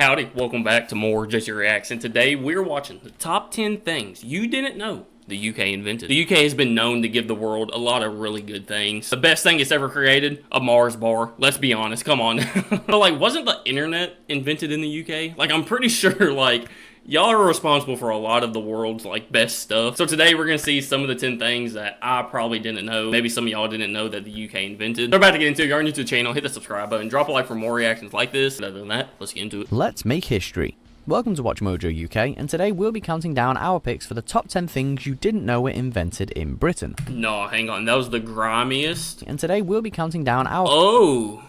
Howdy, welcome back to more JTReacts, and today we're watching the top 10 things you didn't know the UK invented. The UK has been known to give the world a lot of really good things. The best thing it's ever created, a Mars bar. Let's be honest, come on. But like, wasn't the internet invented in the UK? Like, I'm pretty sure like y'all are responsible for a lot of the world's like best stuff. So today we're gonna see some of the 10 things that I probably didn't know. Maybe some of y'all didn't know that the UK invented. We're about to get into it. If you're new to the channel, hit the subscribe button, drop a like for more reactions like this. And other than that, let's get into it. Let's make history. Welcome to Watch Mojo UK, and today we'll be counting down our picks for the top 10 things you didn't know were invented in Britain. No, hang on, that was the grimiest. And today we'll be counting down our... Oh!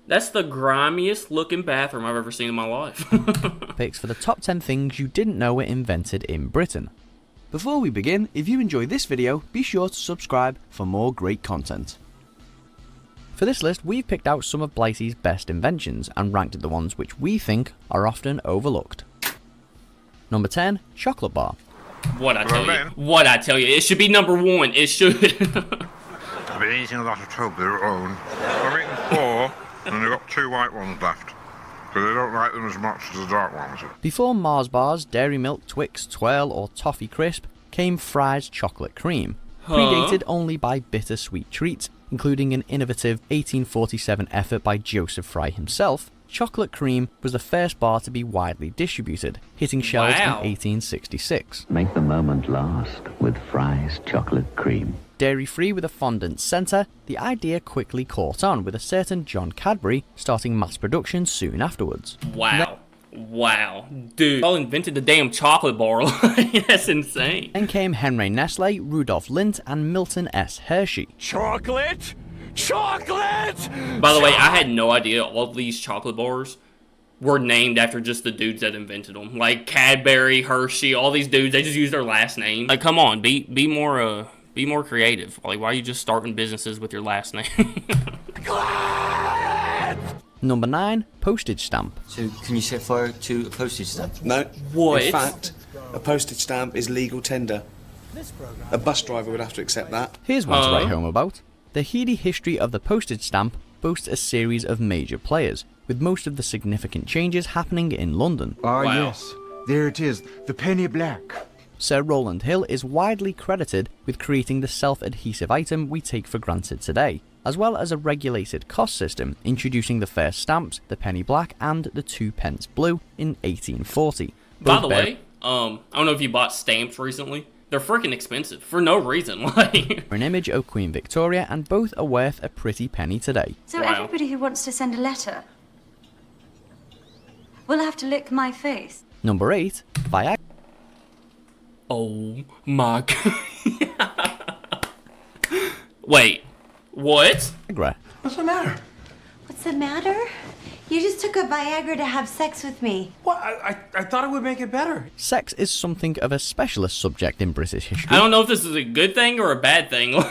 That's the grimiest looking bathroom I've ever seen in my life. picks for the top 10 things you didn't know were invented in Britain. Before we begin, if you enjoyed this video, be sure to subscribe for more great content. For this list, we've picked out some of Blighty's best inventions and ranked the ones which we think are often overlooked. Number 10, chocolate bar. What I tell you, it should be number 1. It should. I've been eating a lot of Toblerone. I've eaten 4. And they've got 2 white ones left, because I don't like them as much as the dark ones. Before Mars bars, Dairy Milk, Twix, Twirl or Toffee Crisp came Fry's chocolate cream, predated only by bittersweet treats, including an innovative 1847 effort by Joseph Fry himself. Chocolate cream was the first bar to be widely distributed, hitting shelves in 1866. Make the moment last with Fry's chocolate cream. Dairy-free with a fondant centre, the idea quickly caught on, with a certain John Cadbury starting mass production soon afterwards. Wow. Wow. Dude, y'all invented the damn chocolate bar. That's insane. Then came Henry Nestle, Rudolph Lindt and Milton S. Hershey. Chocolate? Chocolate! By the way, I had no idea all these chocolate bars were named after just the dudes that invented them. Like Cadbury, Hershey, all these dudes, they just use their last name. Like, come on, be more creative. Like, why are you just starting businesses with your last name? Number 9, postage stamp. So, can you set fire to a postage stamp? No. What? In fact, a postage stamp is legal tender. A bus driver would have to accept that. Here's one to write home about. The heady history of the postage stamp boasts a series of major players, with most of the significant changes happening in London. Ah, yes. There it is, the penny black. Sir Rowland Hill is widely credited with creating the self-adhesive item we take for granted today, as well as a regulated cost system, introducing the first stamps, the penny black and the 2p blue in 1840. By the way, I don't know if you bought stamps recently. They're freaking expensive for no reason. Like, an image of Queen Victoria, and both are worth a pretty penny today. So everybody who wants to send a letter will have to lick my face. Number 8, Viagra. oh my god. Wait, what? What's the matter? What's the matter? You just took a Viagra to have sex with me. What? I thought it would make it better. Sex is something of a specialist subject in British history. I don't know if this is a good thing or a bad thing.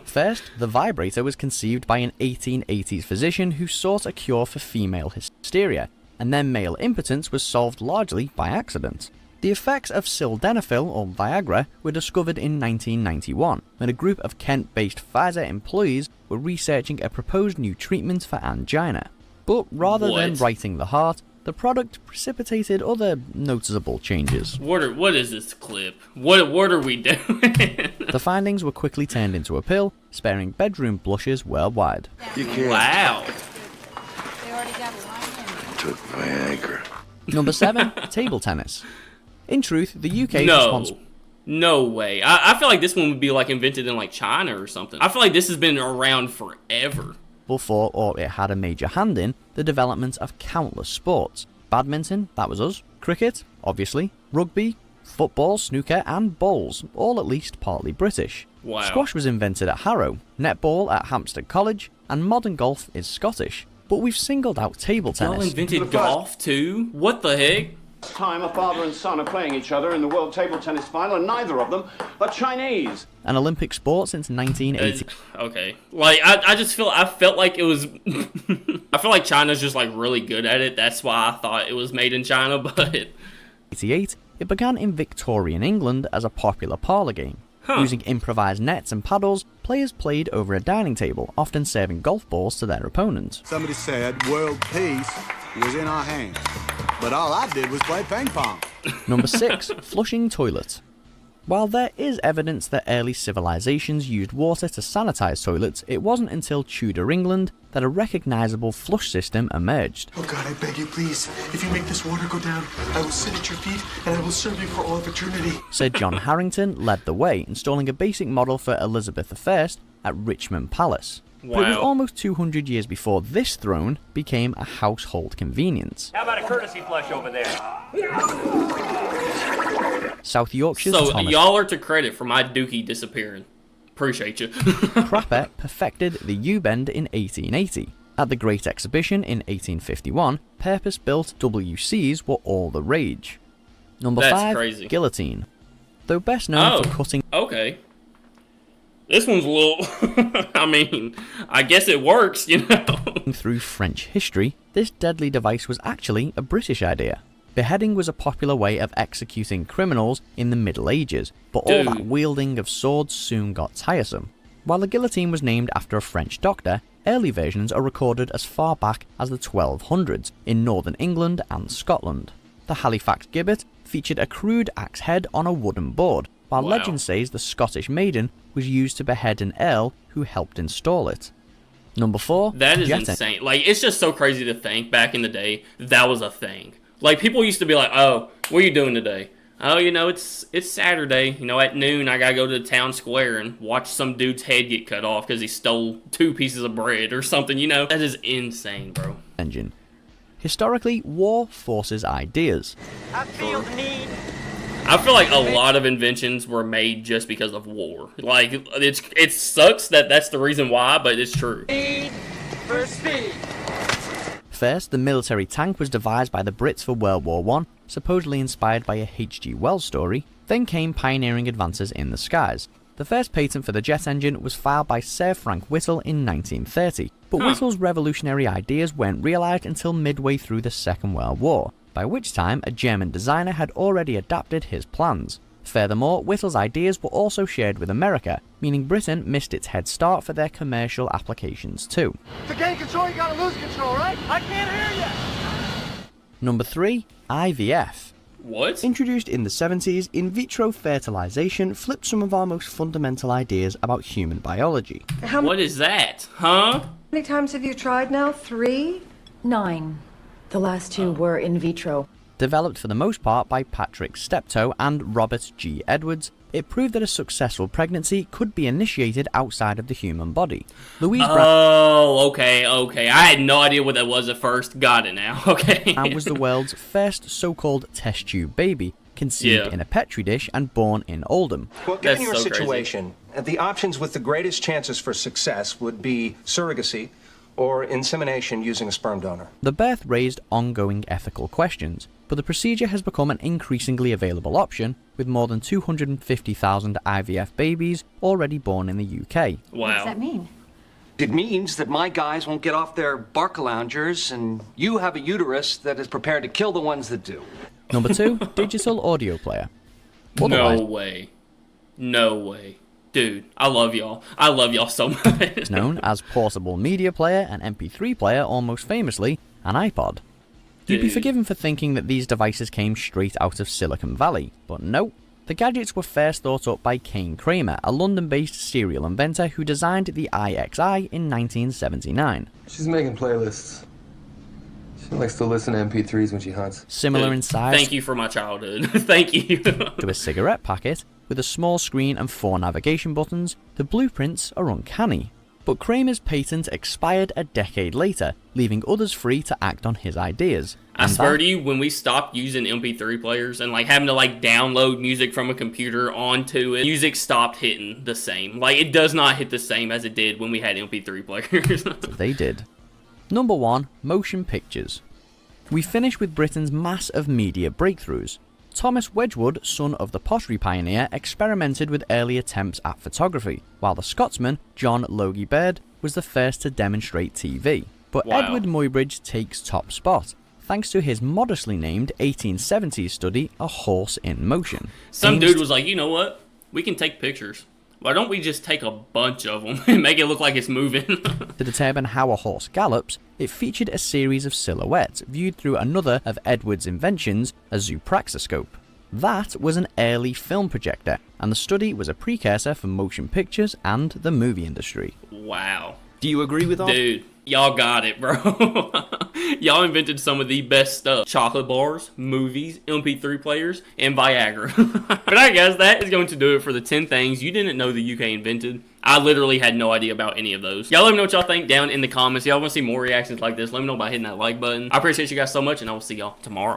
First, the vibrator was conceived by an 1880s physician who sought a cure for female hysteria, and then male impotence was solved largely by accident. The effects of sildenafil, or Viagra, were discovered in 1991, when a group of Kent-based Pfizer employees were researching a proposed new treatment for angina. But rather than righting the heart, the product precipitated other noticeable changes. What is this clip? What are we doing? The findings were quickly turned into a pill, sparing bedroom blushes worldwide. Wow. Took Viagra. Number 7, table tennis. In truth, the UK is responsible. No way. I feel like this one would be like invented in like China or something. I feel like this has been around forever. For, or it had a major hand in, the development of countless sports. Badminton, that was us. Cricket, obviously. Rugby, football, snooker and bowls, all at least partly British. Wow. Squash was invented at Harrow, netball at Hampstead College, and modern golf is Scottish. But we've singled out table tennis. Y'all invented golf too? What the heck? Time a father and son are playing each other in the World Table Tennis Final, and neither of them are Chinese. An Olympic sport since 1980. Okay. Like, I felt like it was... I feel like China's just, like, really good at it. That's why I thought it was made in China, but... 88, it began in Victorian England as a popular parlour game. Using improvised nets and paddles, players played over a dining table, often serving golf balls to their opponents. Somebody said world peace was in our hands, but all I did was play ping pong. Number 6. Flushing toilets. While there is evidence that early civilizations used water to sanitize toilets, it wasn't until Tudor England that a recognizable flush system emerged. Oh God, I beg you, please. If you make this water go down, I will sit at your feet and I will serve you for all of eternity. Sir John Harrington led the way, installing a basic model for Elizabeth I at Richmond Palace. Wow. But it was almost 200 years before this throne became a household convenience. How about a courtesy flush over there? South Yorkshire's So Thomas y'all are to credit for my dookie disappearing. Appreciate you. Crapper perfected the U-bend in 1880. At the Great Exhibition in 1851, purpose-built WCs were all the rage. Number That's 5, crazy. Guillotine. Though best known for cutting... Okay. This one's a little... I mean, I guess it works, you know. Through French history, this deadly device was actually a British idea. Beheading was a popular way of executing criminals in the Middle Ages, but all that wielding of swords soon got tiresome. While the guillotine was named after a French doctor, early versions are recorded as far back as the 1200s in northern England and Scotland. The Halifax gibbet featured a crude axe head on a wooden board, while legend says the Scottish maiden was used to behead an earl who helped install it. Number 4, That is jet insane. Like, it's just so crazy to think back in the day that was a thing. Like, people used to be like, oh, what are you doing today? Oh, you know, it's Saturday. You know, at noon, I gotta go to the town square and watch some dude's head get cut off because he stole 2 pieces of bread or something, you know? That is insane, bro. Engine. Historically, war forces ideas. I feel the need. I feel like a lot of inventions were made just because of war. Like, it sucks that that's the reason why, but it's true. Speed for speed. First, the military tank was devised by the Brits for World War I, supposedly inspired by a H.G. Wells story. Then came pioneering advances in the skies. The first patent for the jet engine was filed by Sir Frank Whittle in 1930, but Whittle's revolutionary ideas weren't realised until midway through the Second World War, by which time a German designer had already adapted his plans. Furthermore, Whittle's ideas were also shared with America, meaning Britain missed its head start for their commercial applications too. To gain control, you gotta lose control, right? I can't hear you! Number 3, IVF. What? Introduced in the 70s, in vitro fertilization flipped some of our most fundamental ideas about human biology. What is that? Huh? How many times have you tried now? 3? 9. The last 2 were in vitro. Developed for the most part by Patrick Steptoe and Robert G. Edwards, it proved that a successful pregnancy could be initiated outside of the human body. Okay. I had no idea what that was at first. Got it now. Okay. And was the world's first so-called test tube baby, conceived in a petri dish and born in Oldham. Well, given your situation, the options with the greatest chances for success would be surrogacy or insemination using a sperm donor. The birth raised ongoing ethical questions, but the procedure has become an increasingly available option, with more than 250,000 IVF babies already born in the UK. Wow. What does that mean? It means that my guys won't get off their bark loungers, and you have a uterus that is prepared to kill the ones that do. Number 2, digital audio player. No way. Dude, I love y'all. I love y'all so much. It's known as portable media player and MP3 player, or most famously, an iPod. You'd be forgiven for thinking that these devices came straight out of Silicon Valley, but no. The gadgets were first thought up by Kane Kramer, a London-based serial inventor who designed the IXI in 1979. She's making playlists. She likes to listen to MP3s when she hunts. Similar in size. Thank you for my childhood. Thank you. To a cigarette packet, with a small screen and 4 navigation buttons, the blueprints are uncanny. But Kramer's patent expired a decade later, leaving others free to act on his ideas. I swear to you, when we stopped using MP3 players and having to download music from a computer onto it, music stopped hitting the same. It does not hit the same as it did when we had MP3 players. They did. Number 1, motion pictures. We finish with Britain's mass of media breakthroughs. Thomas Wedgwood, son of the pottery pioneer, experimented with early attempts at photography, while the Scotsman, John Logie Baird, was the first to demonstrate TV. But Edward Muybridge takes top spot, thanks to his modestly named 1870s study, A Horse in Motion. Some dude was like, you know what? We can take pictures. Why don't we just take a bunch of them and make it look like it's moving? To determine how a horse gallops, it featured a series of silhouettes viewed through another of Edwards' inventions, a zoopraxiscope. That was an early film projector, and the study was a precursor for motion pictures and the movie industry. Wow. Do you agree with all? Dude, y'all got it, bro. Y'all invented some of the best stuff. Chocolate bars, movies, MP3 players, and Viagra. But alright guys, that is going to do it for the 10 things you didn't know the UK invented. I literally had no idea about any of those. Y'all let me know what y'all think down in the comments. Y'all want to see more reactions like this, let me know by hitting that like button. I appreciate you guys so much, and I will see y'all tomorrow.